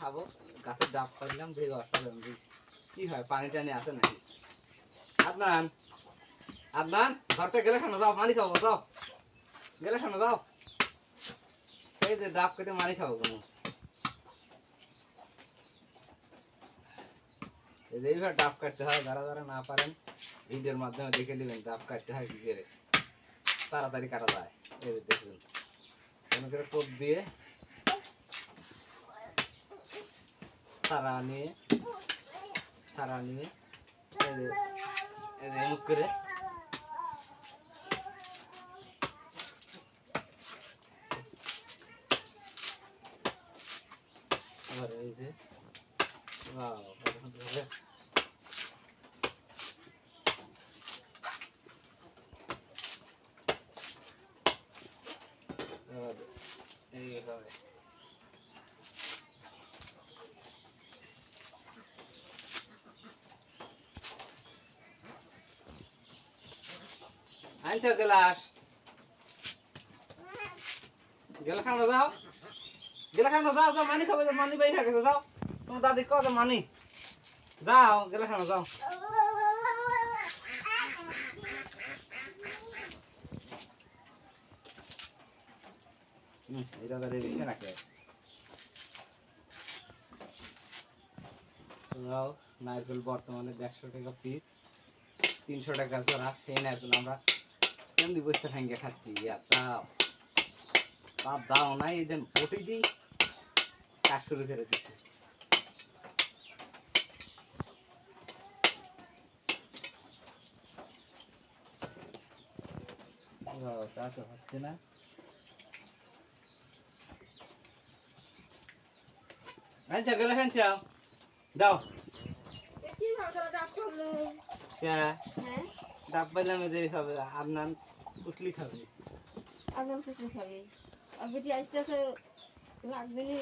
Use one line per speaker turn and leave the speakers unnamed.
খাবো গাছের ডাব করলাম দিয়ে অসাধারণ কি হয় পানি টানি আছে নাকি আদনান আদনান ঘরটা গেলে শোনো যাও পানি খাবো যাও গেলে শোনো যাও এই যে ডাব কেটে মারি খাবো কোনো এইভাবে ডাব কাটতে হয় যারা যারা না পারেন ভিডিওর মাধ্যমে দেখে নেবেন ডাব কাটতে হয় কি করে তাড়াতাড়ি কাটা যায় এই যে দেখুন কোনো করে টোপ দিয়ে সারা নিয়ে এই যে মুখ করে আবার এই যে ওয়াও এইভাবে আনছো গ্লাস গেলা খানো যাও গেলা খানো যাও যাও মানি খাবে মানি বাই থাকে যাও তোমার দাদি কত মানি যাও গেলা খানো যাও এটা তো রেডি রাখে যাও নারকেল বর্তমানে 150 টাকা পিস 300 টাকা জোড়া সেই নারকেল আমরা কেমনি বসে ভেঙে খাচ্ছি বাপ দাও নাই এদিন প্রতিদিন কাজ শুরু করে দিচ্ছে তা তো হচ্ছে না আচ্ছা গেলে খাচ্ছাও দাও ডাব পাইলাম যে খাবে আদনান পুটলি খাবে
আদনান পুটলি খাবে আর বেটি আসতে লাগবে না